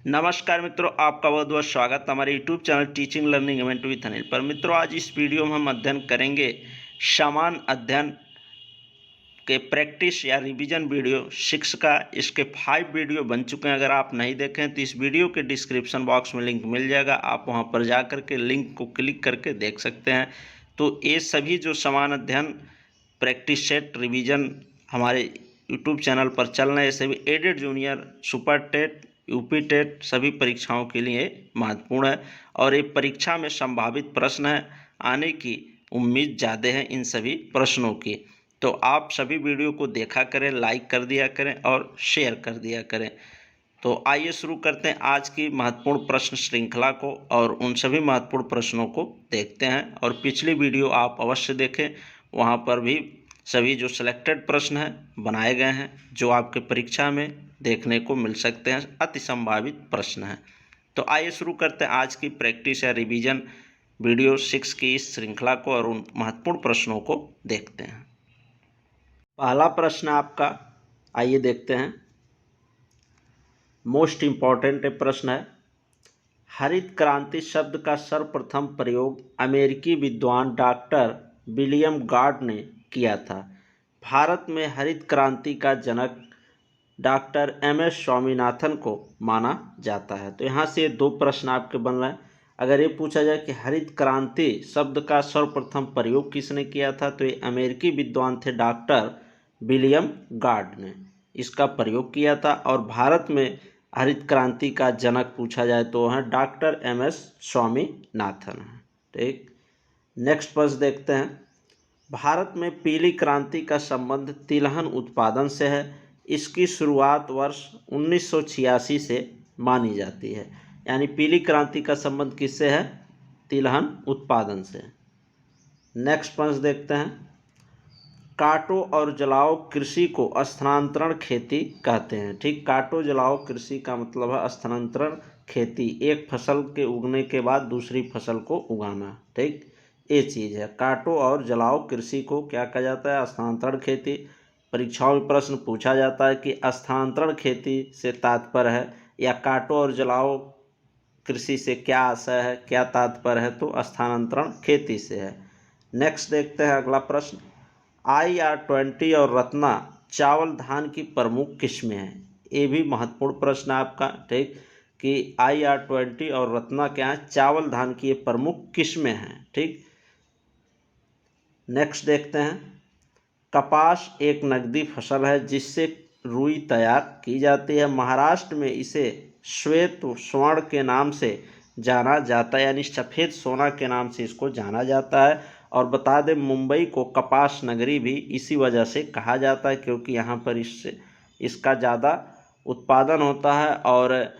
नमस्कार मित्रों, आपका बहुत बहुत स्वागत हमारे YouTube channel teaching learning event with Anil पर। मित्रों, आज इस वीडियो में हम अध्ययन करेंगे समान अध्ययन के प्रैक्टिस या रिवीजन वीडियो 6 का। इसके 5 वीडियो बन चुके हैं। अगर आप नहीं देखें तो इस वीडियो के डिस्क्रिप्शन बॉक्स में लिंक मिल जाएगा, आप वहां पर जा करके लिंक को क्लिक करके देख सकते हैं। तो ये सभी जो समान अध्ययन प्रैक्टिस सेट रिवीजन हमारे यूट्यूब चैनल पर चल रहे हैं, ये सभी aided junior, super TET, UP TET सभी परीक्षाओं के लिए महत्वपूर्ण है और ये परीक्षा में संभावित प्रश्न है, आने की उम्मीद ज़्यादा है इन सभी प्रश्नों की। तो आप सभी वीडियो को देखा करें, लाइक कर दिया करें और शेयर कर दिया करें। तो आइए शुरू करते हैं आज की महत्वपूर्ण प्रश्न श्रृंखला को और उन सभी महत्वपूर्ण प्रश्नों को देखते हैं। और पिछली वीडियो आप अवश्य देखें, वहाँ पर भी सभी जो सिलेक्टेड प्रश्न हैं बनाए गए हैं, जो आपके परीक्षा में देखने को मिल सकते हैं, अति संभावित प्रश्न हैं। तो आइए शुरू करते हैं आज की प्रैक्टिस या रिवीजन वीडियो 6 की इस श्रृंखला को और उन महत्वपूर्ण प्रश्नों को देखते हैं। पहला प्रश्न आपका, आइए देखते हैं। मोस्ट इम्पॉर्टेंट प्रश्न है। हरित क्रांति शब्द का सर्वप्रथम प्रयोग अमेरिकी विद्वान डॉक्टर विलियम गार्ड ने किया था। भारत में हरित क्रांति का जनक डॉक्टर एम.एस. स्वामीनाथन को माना जाता है। तो यहाँ से 2 प्रश्न आपके बन रहे हैं। अगर ये पूछा जाए कि हरित क्रांति शब्द का सर्वप्रथम प्रयोग किसने किया था, तो ये अमेरिकी विद्वान थे डॉक्टर विलियम गार्ड ने इसका प्रयोग किया था। और भारत में हरित क्रांति का जनक पूछा जाए तो है डॉक्टर एम.एस. स्वामीनाथन है। ठीक, नेक्स्ट प्रश्न देखते हैं। भारत में पीली क्रांति का संबंध तिलहन उत्पादन से है। इसकी शुरुआत वर्ष 1986 से मानी जाती है। यानी पीली क्रांति का संबंध किससे है? तिलहन उत्पादन से। नेक्स्ट प्रश्न देखते हैं। काटो और जलाओ कृषि को स्थानांतरण खेती कहते हैं। ठीक, काटो जलाओ कृषि का मतलब है स्थानांतरण खेती, एक फसल के उगने के बाद दूसरी फसल को उगाना। ठीक, ये चीज़ है। काटो और जलाओ कृषि को क्या कहा जाता है? स्थानांतरण खेती। परीक्षाओं में प्रश्न पूछा जाता है कि स्थानांतरण खेती से तात्पर्य है या काटो और जलाओ कृषि से क्या आशय है, क्या तात्पर्य है, तो स्थानांतरण खेती से है। नेक्स्ट देखते हैं अगला प्रश्न। IR-20 और रत्ना चावल धान की प्रमुख किस्में हैं। ये भी महत्वपूर्ण प्रश्न है आपका। ठीक, कि IR-20 और रत्ना क्या है? चावल धान की ये प्रमुख किस्में हैं। ठीक, नेक्स्ट देखते हैं। कपास एक नकदी फसल है जिससे रुई तैयार की जाती है। महाराष्ट्र में इसे श्वेत स्वर्ण के नाम से जाना जाता है, यानी सफ़ेद सोना के नाम से इसको जाना जाता है। और बता दें, मुंबई को कपास नगरी भी इसी वजह से कहा जाता है, क्योंकि यहाँ पर इसका ज़्यादा उत्पादन होता है और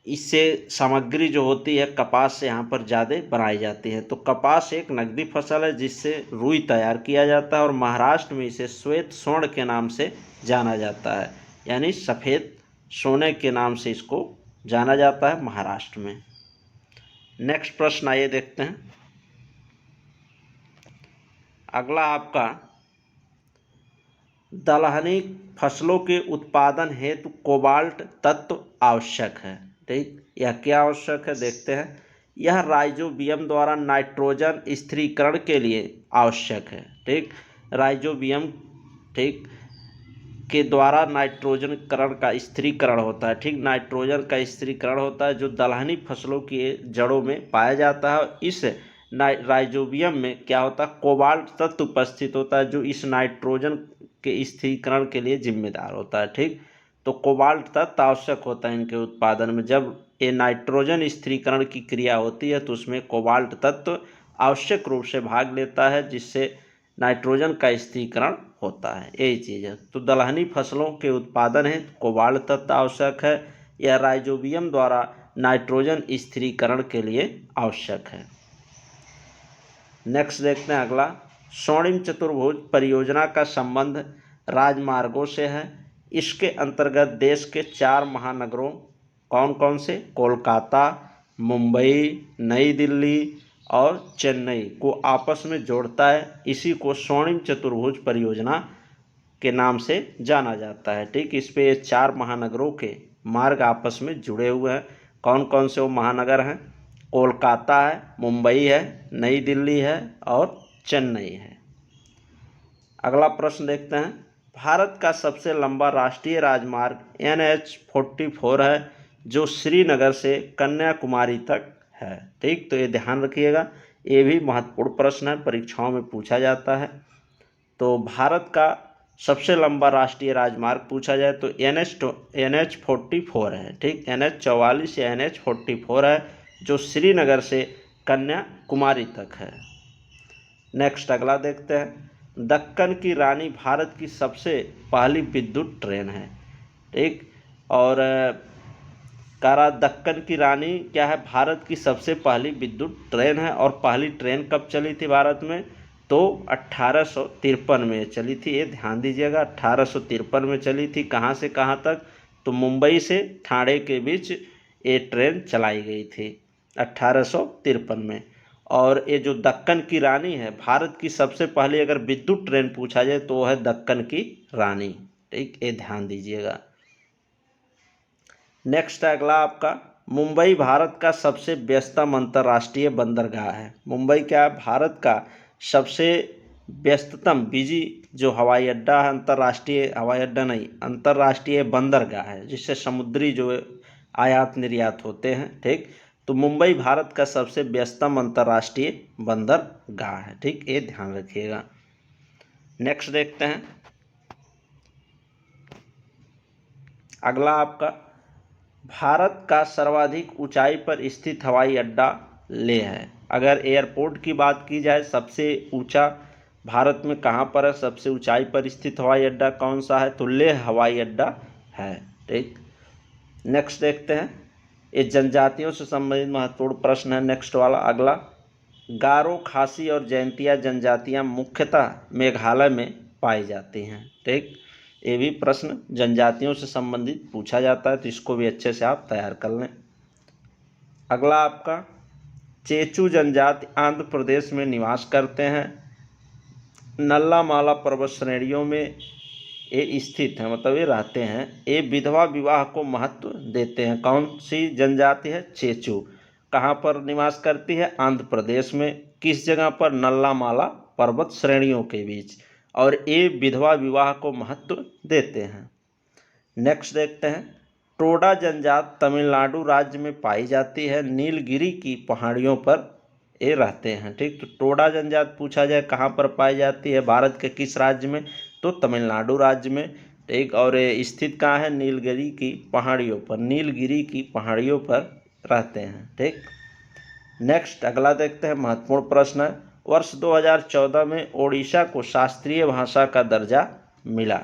इससे सामग्री जो होती है कपास से यहाँ पर ज़्यादा बनाई जाती है। तो कपास एक नकदी फसल है जिससे रुई तैयार किया जाता है और महाराष्ट्र में इसे श्वेत स्वर्ण के नाम से जाना जाता है, यानी सफ़ेद सोने के नाम से इसको जाना जाता है महाराष्ट्र में। नेक्स्ट प्रश्न आइए देखते हैं। अगला आपका, दलहनी फसलों के उत्पादन हेतु कोबाल्ट तत्व आवश्यक है। ठीक, यह क्या आवश्यक है देखते हैं। यह राइजोबियम द्वारा नाइट्रोजन स्थिरीकरण के लिए आवश्यक है। ठीक, राइजोबियम ठीक के द्वारा नाइट्रोजनकरण का स्थिरीकरण होता है। ठीक, नाइट्रोजन का स्थिरीकरण होता है जो दलहनी फसलों की जड़ों में पाया जाता है। इस राइजोबियम में क्या होता है? कोबाल्ट तत्व उपस्थित होता है जो इस नाइट्रोजन के स्थिरीकरण के लिए जिम्मेदार होता है। ठीक, तो कोबाल्ट तत्व आवश्यक होता है इनके उत्पादन में। जब ये नाइट्रोजन स्थिरीकरण की क्रिया होती है तो उसमें कोबाल्ट तत्व आवश्यक रूप से भाग लेता है, जिससे नाइट्रोजन का स्थिरीकरण होता है। यही चीज़ है। तो दलहनी फसलों के उत्पादन है कोबाल्ट तत्व आवश्यक है, यह राइजोबियम द्वारा नाइट्रोजन स्थिरीकरण के लिए आवश्यक है। नेक्स्ट देखते हैं अगला। स्वर्णिम चतुर्भुज परियोजना का संबंध राजमार्गों से है। इसके अंतर्गत देश के 4 महानगरों कौन कौन से? कोलकाता, मुंबई, नई दिल्ली और चेन्नई को आपस में जोड़ता है। इसी को स्वर्णिम चतुर्भुज परियोजना के नाम से जाना जाता है। ठीक, इस पे 4 महानगरों के मार्ग आपस में जुड़े हुए हैं। कौन कौन से वो महानगर हैं? कोलकाता है, मुंबई है, नई दिल्ली है और चेन्नई है। अगला प्रश्न देखते हैं। भारत का सबसे लंबा राष्ट्रीय राजमार्ग NH-44 है, जो श्रीनगर से कन्याकुमारी तक है। ठीक, तो ये ध्यान रखिएगा, ये भी महत्वपूर्ण प्रश्न है, परीक्षाओं में पूछा जाता है। तो भारत का सबसे लंबा राष्ट्रीय राजमार्ग पूछा जाए तो NH-44 है। ठीक, NH-44 या NH-44 है, जो श्रीनगर से कन्याकुमारी तक है। नेक्स्ट अगला देखते हैं। दक्कन की रानी भारत की सबसे पहली विद्युत ट्रेन है। ठीक, और कारा दक्कन की रानी क्या है? भारत की सबसे पहली विद्युत ट्रेन है। और पहली ट्रेन कब चली थी भारत में? तो 1853 में चली थी। ये ध्यान दीजिएगा, 1853 में चली थी। कहाँ से कहाँ तक? तो मुंबई से ठाणे के बीच ये ट्रेन चलाई गई थी 1853 में। और ये जो दक्कन की रानी है, भारत की सबसे पहले अगर विद्युत ट्रेन पूछा जाए तो वो है दक्कन की रानी। ठीक, ये ध्यान दीजिएगा। नेक्स्ट है अगला आपका, मुंबई भारत का सबसे व्यस्ततम अंतर्राष्ट्रीय बंदरगाह है। मुंबई क्या है? भारत का सबसे व्यस्ततम बिजी जो हवाई अड्डा है, अंतर्राष्ट्रीय हवाई अड्डा नहीं, अंतर्राष्ट्रीय बंदरगाह है, जिससे समुद्री जो आयात निर्यात होते हैं। ठीक, तो मुंबई भारत का सबसे व्यस्ततम अंतर्राष्ट्रीय बंदरगाह है। ठीक, ये ध्यान रखिएगा। नेक्स्ट देखते हैं अगला आपका, भारत का सर्वाधिक ऊंचाई पर स्थित हवाई अड्डा लेह है। अगर एयरपोर्ट की बात की जाए, सबसे ऊंचा भारत में कहाँ पर है? सबसे ऊंचाई पर स्थित हवाई अड्डा कौन सा है? तो लेह हवाई अड्डा है। ठीक, नेक्स्ट देखते हैं। ये जनजातियों से संबंधित महत्वपूर्ण प्रश्न है। नेक्स्ट वाला अगला, गारो, खासी और जयंतिया जनजातियां मुख्यतः मेघालय में पाई जाती हैं। ठीक, ये भी प्रश्न जनजातियों से संबंधित पूछा जाता है, तो इसको भी अच्छे से आप तैयार कर लें। अगला आपका, चेचू जनजाति आंध्र प्रदेश में निवास करते हैं। नल्ला माला पर्वत श्रेणियों में ये स्थित है, मतलब ये रहते हैं। ये विधवा विवाह को महत्व देते हैं। कौन सी जनजाति है? चेचू। कहाँ पर निवास करती है? आंध्र प्रदेश में। किस जगह पर? नल्ला माला पर्वत श्रेणियों के बीच। और ये विधवा विवाह को महत्व देते हैं। नेक्स्ट देखते हैं, टोडा जनजाति तमिलनाडु राज्य में पाई जाती है। नीलगिरी की पहाड़ियों पर ये रहते हैं। ठीक, तो टोडा जनजाति पूछा जाए कहाँ पर पाई जाती है? भारत के किस राज्य में? तो तमिलनाडु राज्य में। ठीक, और ये स्थित कहाँ है? नीलगिरी की पहाड़ियों पर। नीलगिरी की पहाड़ियों पर रहते हैं। ठीक, नेक्स्ट अगला देखते हैं, महत्वपूर्ण प्रश्न है। वर्ष 2014 में ओडिशा को शास्त्रीय भाषा का दर्जा मिला।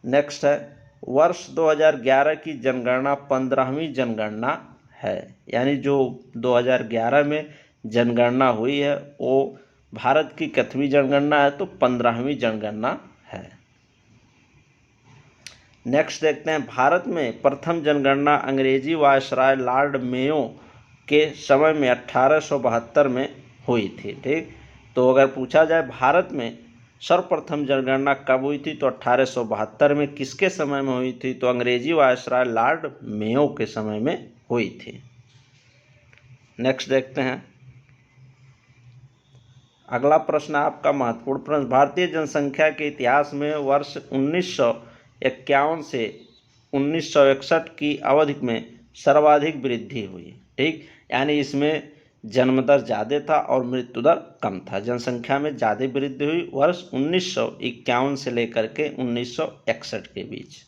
नेक्स्ट है, वर्ष 2011 की जनगणना 15वीं जनगणना है। यानी जो 2011 में जनगणना हुई है वो भारत की कितवीं जनगणना है? तो 15वीं जनगणना है। नेक्स्ट देखते हैं, भारत में प्रथम जनगणना अंग्रेजी वायसराय लॉर्ड मेयो के समय में 1872 में हुई थी। ठीक, तो अगर पूछा जाए भारत में सर्वप्रथम जनगणना कब हुई थी? तो 1872 में। किसके समय में हुई थी? तो अंग्रेजी वायसराय लॉर्ड मेयो के समय में हुई थी। नेक्स्ट देखते हैं अगला प्रश्न आपका महत्वपूर्ण प्रश्न, भारतीय जनसंख्या के इतिहास में वर्ष 1951 से 1961 की अवधि में सर्वाधिक वृद्धि हुई। ठीक, यानी इसमें जन्म दर ज़्यादा था और मृत्यु दर कम था। जनसंख्या में ज़्यादा वृद्धि हुई वर्ष 1951 से लेकर के 1961 के बीच।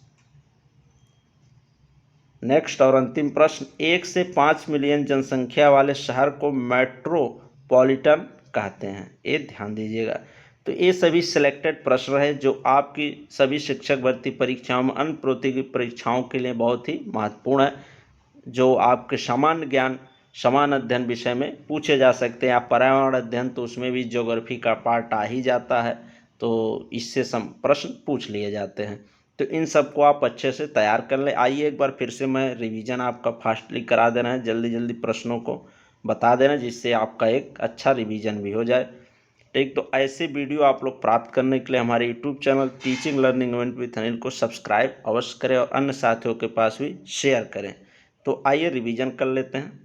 नेक्स्ट और अंतिम प्रश्न, 1 से 5 मिलियन जनसंख्या वाले शहर को मेट्रोपॉलिटन कहते हैं। ये ध्यान दीजिएगा। तो ये सभी सिलेक्टेड प्रश्न है जो आपकी सभी शिक्षक भर्ती परीक्षाओं में, अन्य प्रतियोगी परीक्षाओं के लिए बहुत ही महत्वपूर्ण है, जो आपके सामान्य ज्ञान, समान अध्ययन विषय में पूछे जा सकते हैं। आप पर्यावरण अध्ययन तो उसमें भी ज्योग्राफी का पार्ट आ ही जाता है, तो इससे प्रश्न पूछ लिए जाते हैं। तो इन सब को आप अच्छे से तैयार कर लें। आइए एक बार फिर से मैं रिवीजन आपका फास्टली करा देना है, जल्दी जल्दी प्रश्नों को बता देना, जिससे आपका एक अच्छा रिवीजन भी हो जाए। ठीक, तो ऐसे वीडियो आप लोग प्राप्त करने के लिए हमारे YouTube channel teaching learning event with Anil को सब्सक्राइब अवश्य करें और अन्य साथियों के पास भी शेयर करें। तो आइए रिवीजन कर लेते हैं।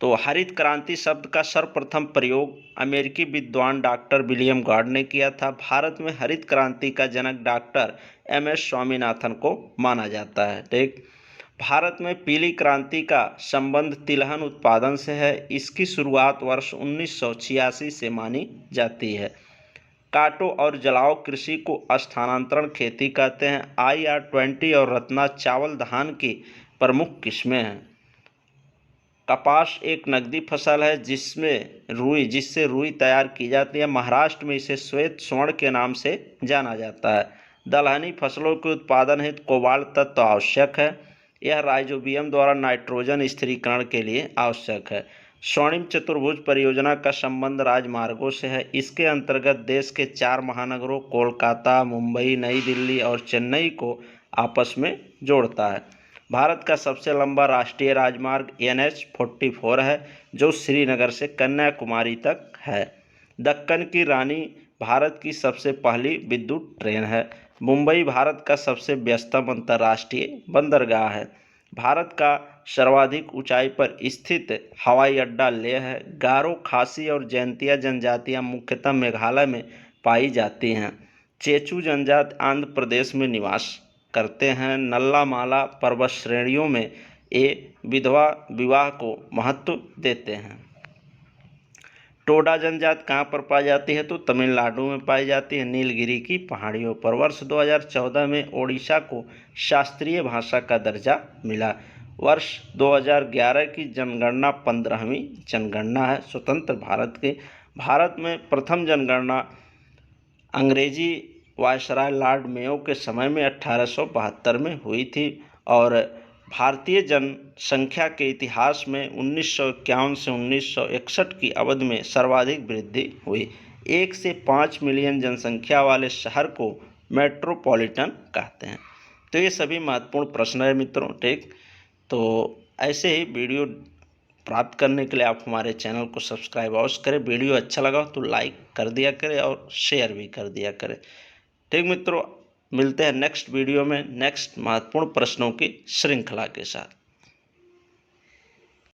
तो हरित क्रांति शब्द का सर्वप्रथम प्रयोग अमेरिकी विद्वान डॉक्टर विलियम गॉड ने किया था। भारत में हरित क्रांति का जनक डॉक्टर एम.एस. स्वामीनाथन को माना जाता है। ठीक, भारत में पीली क्रांति का संबंध तिलहन उत्पादन से है। इसकी शुरुआत वर्ष 1986 से मानी जाती है। काटो और जलाओ कृषि को स्थानांतरण खेती कहते हैं। IR-20 और रत्ना चावल धान की प्रमुख किस्में हैं। कपास एक नकदी फसल है जिससे रुई तैयार की जाती है। महाराष्ट्र में इसे श्वेत स्वर्ण के नाम से जाना जाता है। दलहनी फसलों के उत्पादन हेतु कोबाल्ट तत्व आवश्यक है। यह राइजोबियम द्वारा नाइट्रोजन स्थिरीकरण के लिए आवश्यक है। स्वर्णिम चतुर्भुज परियोजना का संबंध राजमार्गों से है। इसके अंतर्गत देश के 4 महानगरों कोलकाता, मुंबई, नई दिल्ली और चेन्नई को आपस में जोड़ता है। भारत का सबसे लंबा राष्ट्रीय राजमार्ग NH-44 है, जो श्रीनगर से कन्याकुमारी तक है। दक्कन की रानी भारत की सबसे पहली विद्युत ट्रेन है। मुंबई भारत का सबसे व्यस्तम अंतर्राष्ट्रीय बंदरगाह है। भारत का सर्वाधिक ऊंचाई पर स्थित हवाई अड्डा लेह है। गारो, खासी और जैंतिया जनजातियां मुख्यतः मेघालय में पाई जाती हैं। चेचू जनजाति आंध्र प्रदेश में निवास करते हैं। नल्ला माला पर्वत श्रेणियों में ये विधवा विवाह को महत्व देते हैं। टोडा जनजाति कहाँ पर पाई जाती है? तो तमिलनाडु में पाई जाती है, नीलगिरी की पहाड़ियों पर। वर्ष 2014 में ओडिशा को शास्त्रीय भाषा का दर्जा मिला। वर्ष 2011 की जनगणना 15वीं जनगणना है स्वतंत्र भारत की। भारत में प्रथम जनगणना अंग्रेजी वायसराय लॉर्ड मेयो के समय में 1872 में हुई थी और भारतीय जनसंख्या के इतिहास में 1951 से 1961 की अवधि में सर्वाधिक वृद्धि हुई। 1 से 5 मिलियन जनसंख्या वाले शहर को मेट्रोपॉलिटन कहते हैं। तो ये सभी महत्वपूर्ण प्रश्न है मित्रों। ठीक, तो ऐसे ही वीडियो प्राप्त करने के लिए आप हमारे चैनल को सब्सक्राइब अवश्य करें। वीडियो अच्छा लगा तो लाइक कर दिया करें और शेयर भी कर दिया करें। ठीक मित्रों, मिलते हैं नेक्स्ट वीडियो में नेक्स्ट महत्वपूर्ण प्रश्नों की श्रृंखला के साथ।